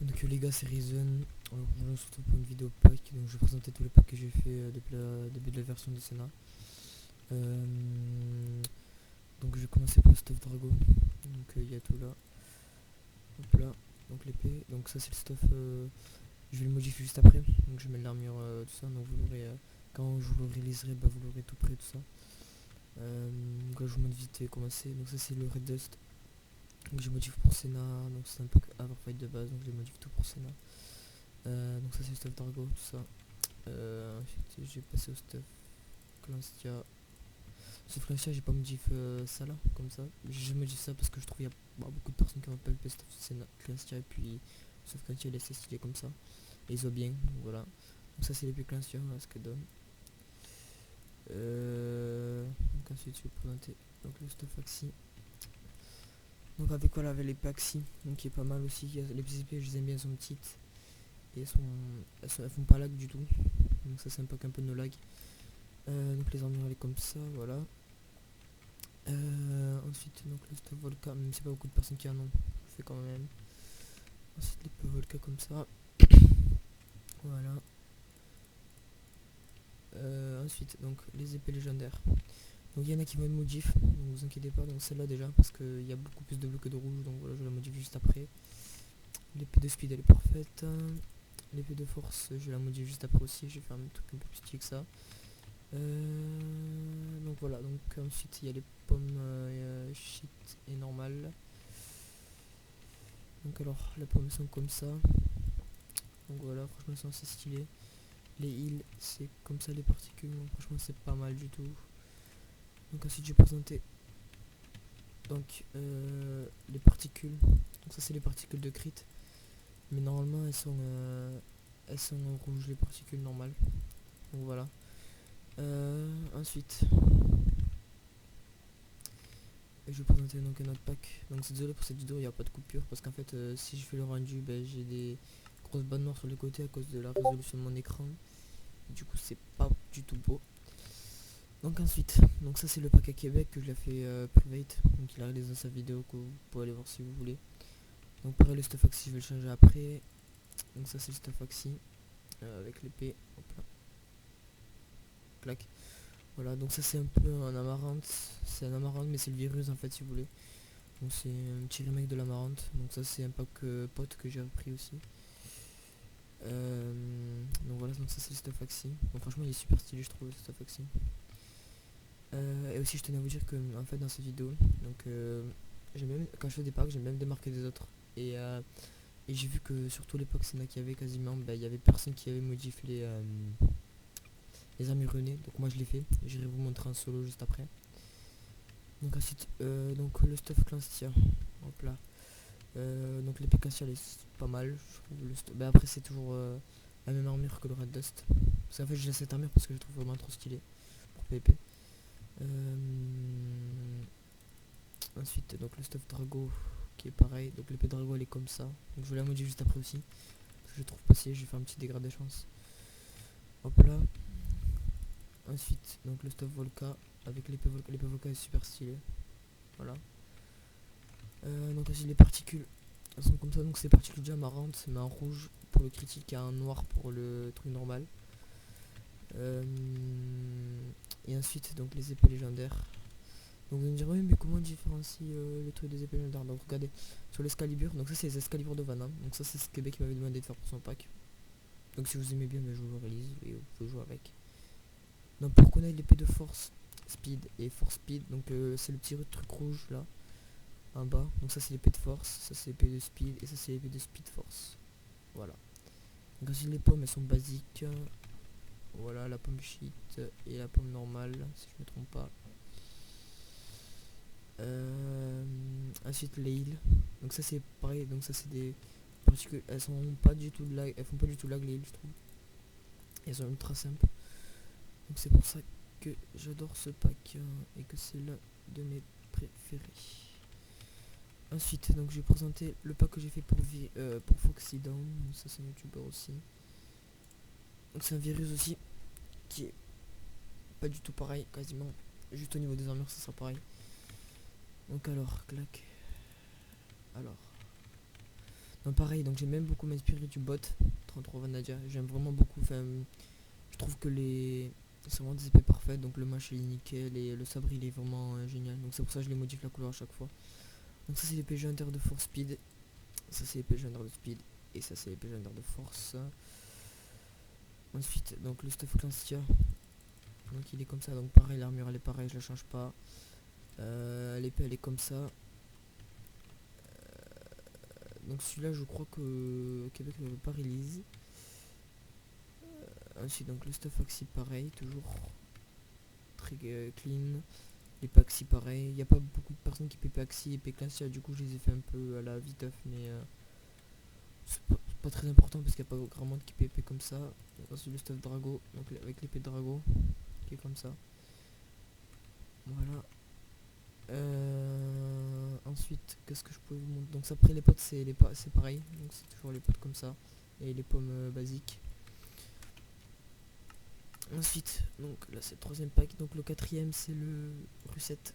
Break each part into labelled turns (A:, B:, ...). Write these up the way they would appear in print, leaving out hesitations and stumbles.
A: Donc les gars, c'est Reason. Alors je se retrouve pour une vidéo pack. Donc je vais présenter tous les packs que j'ai fait depuis le début de la version de Senna. Euh, donc je vais commencer par le stuff Drago. Donc il y a tout là. Hop là. Donc l'épée. Donc ça c'est le stuff. Je vais le modifier juste après. Donc je mets l'armure, tout ça. Donc vous l'aurez quand je vous le réaliserai, bah, vous l'aurez tout prêt, tout ça. Donc là je vous montre vite comment c'est. Donc ça c'est le Red Dust. Donc je modifie pour Senna. Donc c'est un peu Fight de base. Donc je modifie tout pour Senna. Donc ça c'est le stuff Drago, tout ça. Ensuite j'ai passé au stuff Clanstia. Sauf Clanstia j'ai pas modif ça là, comme ça. J'ai modif ça parce que je trouve qu'il y a beaucoup de personnes qui m'appellent stuff Clanstia et puis sauf Clanstia il est assez stylé comme ça. Et ils ont bien, donc voilà. Donc ça c'est les plus Clanstia, voilà ce que donne. Donc ensuite je vais présenter donc le stuff Axi. Donc avec quoi, avec les Paxi, donc qui est pas mal aussi. Les petits épées je les aime bien, elles sont petites. Et elles font pas lag du tout. Donc ça c'est un pack un peu no lag. Donc les armures elle est comme ça, voilà. Ensuite donc le stuff Volca, même si c'est pas beaucoup de personnes qui en ont, je fais quand même. Ensuite les peu Volca comme ça. Voilà. Ensuite donc les épées légendaires. Donc il y en a qui vont être modif, donc vous inquiétez pas, donc celle-là déjà parce qu'il y a beaucoup plus de bleu que de rouge, donc voilà je la modifie juste après. L'épée de speed elle est parfaite. L'épée de force je la modifie juste après aussi, je vais faire un truc un peu plus stylé que ça. Donc voilà, donc ensuite il y a les pommes shit et normales. Donc alors les pommes sont comme ça. Donc voilà, franchement c'est assez stylé. Les heals c'est comme ça les particules, donc franchement c'est pas mal du tout. Donc ensuite j'ai présenté donc les particules. Donc ça c'est les particules de crit. Mais normalement elles sont rouges les particules normales. Donc voilà. Ensuite je vais présenter donc un autre pack. Donc c'est désolé pour cette vidéo, il n'y a pas de coupure parce qu'en fait si je fais le rendu, j'ai des grosses bandes noires sur les côtés à cause de la résolution de mon écran. Du coup c'est pas du tout beau. Donc ensuite, donc ça c'est le pack à Québec que je l'ai fait private. Donc il a réalisé dans sa vidéo que vous pouvez aller voir si vous voulez. Donc pareil le stuff axi je vais le changer après. Donc ça c'est le stuff axi avec l'épée. Hop là. Clac. Voilà, donc ça c'est un peu un amarante. C'est un amarante mais c'est le virus en fait si vous voulez. Donc c'est un petit remake de l'amarante. Donc ça c'est un pack pote que j'ai repris aussi. Donc voilà, donc ça c'est le stuff axi. Donc franchement il est super stylé je trouve le stuff axi. Et aussi je tenais à vous dire que en fait dans cette vidéo, donc j'aime même quand je fais des packs j'aime même démarquer des autres. Et j'ai vu que sur tous les packs qu'il y avait quasiment, il y avait personne qui avait modifié les armures runées. Donc moi je l'ai fait. J'irai vous montrer un solo juste après. Donc ensuite donc le stuff Clanstia. Hop là. Donc l'épée Clanstia elle est pas mal. Je trouve après c'est toujours la même armure que le Red Dust. Parce qu'en fait j'ai cette armure parce que je trouve vraiment trop stylé pour PvP. Ensuite donc le stuff Drago qui est pareil. Donc l'épée Drago elle est comme ça. Donc je vais la modifier juste après aussi. Parce que je trouve pas si je vais faire un petit dégradé de chance. Hop là. Ensuite donc le stuff Volca avec l'épée Volca est super stylé. Voilà. Donc aussi les particules elles sont comme ça, donc c'est particules déjà marrantes, mais en rouge pour le critique et en noir pour le truc normal. Et ensuite donc les épées légendaires. Donc vous me direz oui mais comment on différencie le truc des épées légendaires. Donc regardez sur l'escalibur, donc ça c'est les escaliburs de Vanna. Donc ça c'est ce que Québec m'avait demandé de faire pour son pack. Donc si vous aimez bien je vous le réalise et vous pouvez jouer avec. Donc pour connaître l'épée de force speed et force speed, donc c'est le petit truc rouge là en bas. Donc ça c'est l'épée de force, ça c'est l'épée de speed et ça c'est l'épée de speed force. Voilà. Donc ensuite les pommes elles sont basiques. Voilà la pomme shit et la pomme normale si je me trompe pas. Ensuite les heals. Donc ça c'est pareil, donc ça c'est des particules. Elles sont pas du tout de lag, elles font pas du tout lag les heals je trouve. Elles sont ultra simples. Donc c'est pour ça que j'adore ce pack et que c'est l'un de mes préférés. Ensuite donc je vais présenter le pack que j'ai fait pour Foxy Down. Donc ça c'est un youtubeur aussi. Donc c'est un virus aussi qui est pas du tout pareil quasiment. Juste au niveau des armures ça sera pareil. Donc alors clac. Alors Non, pareil, donc j'ai même beaucoup m'inspiré du bot 33 Vanadia. J'aime vraiment beaucoup. Enfin, je trouve que c'est vraiment des épées parfaites. Donc le match il est nickel et le sabre il est vraiment génial. Donc c'est pour ça que je les modifie la couleur à chaque fois. Donc ça c'est l'épée légendaire de force speed. Ça c'est l'épée légendaire de speed. Et ça c'est l'épée légendaire de force. Ensuite, donc le stuff Clancia. Donc il est comme ça. Donc pareil, l'armure elle est pareille, je la change pas. L'épée elle est comme ça. Donc celui-là je crois que Québec ne veut pas release. Ensuite donc le stuff Axi pareil, toujours très clean. Les Paxi pareil. Il n'y a pas beaucoup de personnes qui paient Paxi et Péclancia, du coup je les ai fait un peu à la viteuf, mais c'est pas très important parce qu'il n'y a pas grand monde qui paie comme ça. Donc, ensuite le stuff Drago, donc avec l'épée de Drago qui est comme ça. Voilà. Ensuite, qu'est-ce que je peux vous montrer? Donc après les potes c'est pareil, donc c'est toujours les potes comme ça et les pommes basiques. Ensuite, donc là c'est le troisième pack, donc le quatrième c'est le Russette.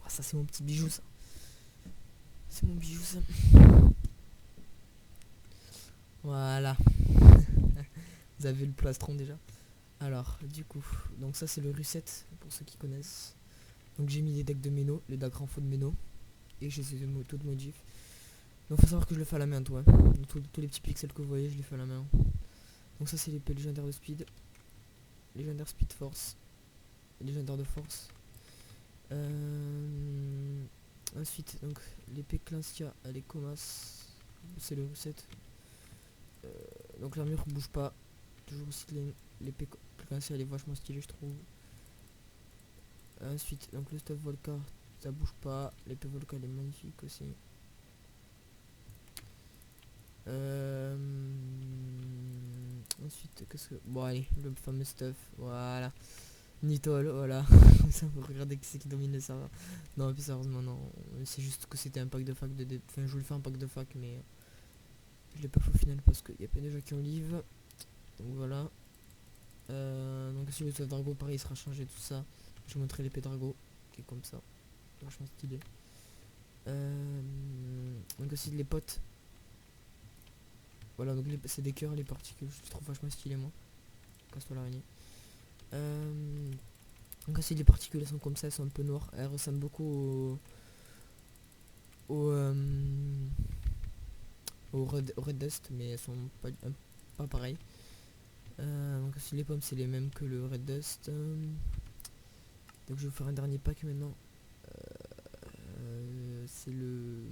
A: Ah, ça c'est mon petit bijou ça. C'est mon bijou ça. Voilà. Vous avez vu le plastron déjà. Alors du coup, donc ça c'est le Russette pour ceux qui connaissent. Donc j'ai mis les decks de Meno, les decks renfaux de Meno. Et j'ai essayé de tout de modif. Donc faut savoir que je le fais à la main toi. Donc, tous les petits pixels que vous voyez je les fais à la main. Donc ça c'est l'épée légendaire de speed. Légendaire speed force. Légendaire de force. Ensuite donc l'épée Clancia elle est Comas. C'est le 7. Donc l'armure bouge pas. Toujours aussi clean. L'épée Clancia elle est vachement stylée je trouve. Ensuite donc le stuff Volca ça bouge pas. L'épée Volca elle est magnifique aussi. Ensuite, qu'est-ce que... Bon, allez, le fameux stuff. Voilà. Nitol, voilà. Ça, vous regardez qui c'est qui domine le serveur. Non, plus sérieusement, non. C'est juste que c'était un pack de fac de... Enfin, je voulais faire un pack de fac, mais... Je l'ai pas fait au final parce qu'il y a plein de gens qui ont live. Donc voilà. Donc si le stuff Drago, pareil, il sera changé, tout ça. Je vais montrer l'épée Drago, qui est comme ça. Vachement stylé. Donc aussi les potes. Voilà, donc c'est des cœurs, les particules, je trouve vachement stylé moi. Casse-toi l'araignée. Donc aussi les particules elles sont comme ça, elles sont un peu noires. Elles ressemblent beaucoup au, au Red Dust, mais elles sont pas pareilles. Donc aussi les pommes c'est les mêmes que le Red Dust. Donc je vais vous faire un dernier pack maintenant. C'est le...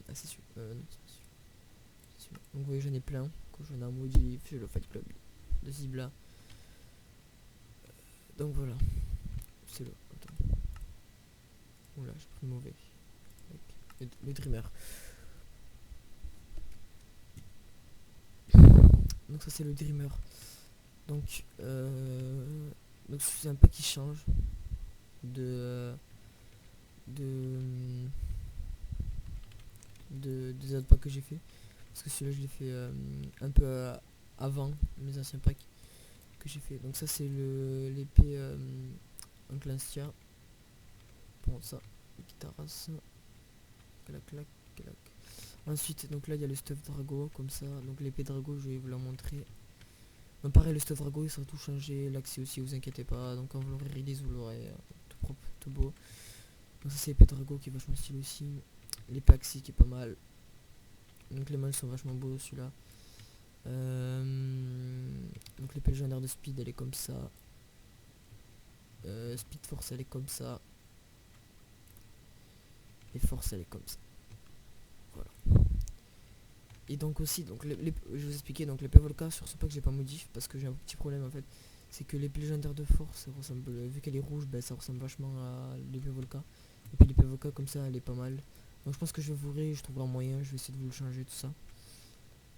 A: Ah c'est sûr. Non, c'est pas sûr. Donc vous voyez j'en ai plein. Quand j'en ai un modif, j'ai le Fight Club de Zibla. Donc voilà. C'est le... Attends. Oula, j'ai pris le mauvais. Le Dreamer. Donc ça c'est le Dreamer. Donc c'est un pack qui change de des autres packs que j'ai fait. Parce que celui-là je l'ai fait un peu avant mes anciens packs que j'ai fait. Donc ça c'est l'épée en Clancia. Bon ça, Kitaras. Clac clac clac. Ensuite donc là il y a le stuff Drago comme ça. Donc l'épée Drago je vais vous la montrer. Donc pareil le stuff Drago il sera tout changé. L'accès aussi vous inquiétez pas. Donc quand vous l'aurez release vous l'aurez tout propre, tout beau. Donc ça c'est l'épée Drago qui est vachement stylé aussi. Les Paxi qui est pas mal. Donc les molles sont vachement beaux celui-là. Donc l'épée légendaire de speed elle est comme ça. Speed force elle est comme ça. Et force elle est comme ça. Voilà. Et donc aussi donc je vais vous expliquer donc l'épée Volca sur ce pack j'ai pas modif parce que j'ai un petit problème en fait. C'est que l'épée légendaire de force ça ressemble, vu qu'elle est rouge ben, ça ressemble vachement à l'épée Volca. Et puis l'épée Volca comme ça elle est pas mal. Donc je pense que je vais vous je trouverai un moyen, je vais essayer de vous le changer tout ça.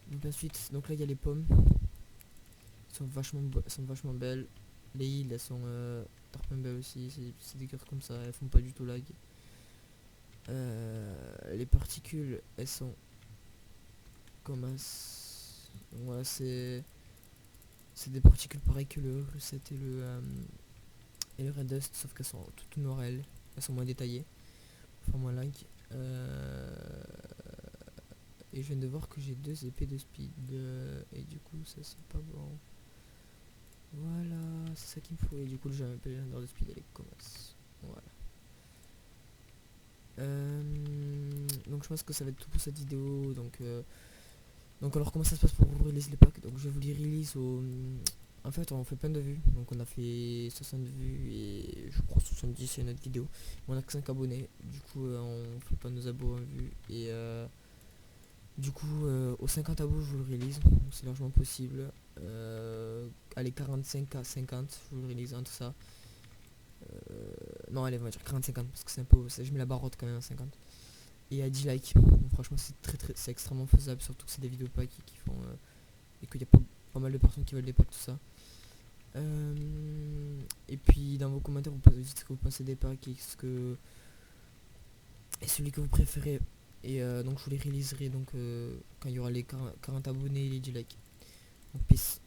A: Donc ensuite, donc là il y a les pommes. Elles sont vachement belles. Les îles elles sont tarpin belles aussi, c'est des cœurs comme ça, elles font pas du tout lag. Les particules elles sont comme as. Ouais c'est des particules pareilles que le Russet et le Red Dust, sauf qu'elles sont toutes noires elles sont moins détaillées, enfin moins lag. Et je viens de voir que j'ai 2 épées de speed. Et du coup, ça c'est pas bon. Voilà, c'est ça qu'il me faut. Et du coup, j'ai un épée légendaire de speed, elle commence. Voilà. Donc je pense que ça va être tout pour cette vidéo. Donc alors comment ça se passe pour release les packs? Donc je vous les release au... En fait on fait plein de vues. Donc on a fait 60 vues et je crois 70 c'est notre vidéo. On a que 5 abonnés. Du coup on fait pas nos abos en vue. Et du coup aux 50 abos je vous le release. C'est largement possible. Allez 45 à 50 je vous le release entre ça. Non allez on va dire 40-50 parce que c'est un peu... Je mets la barotte quand même à 50. Et à 10 likes. Donc, franchement c'est extrêmement faisable, surtout que c'est des vidéos packs qui font et qu'il y a pas mal de personnes qui veulent des packs, tout ça. Et puis dans vos commentaires vous pouvez dire ce que vous pensez des packs et celui que vous préférez. Et donc je vous les réaliserai donc quand il y aura les 40 abonnés et les 10 likes. Donc peace.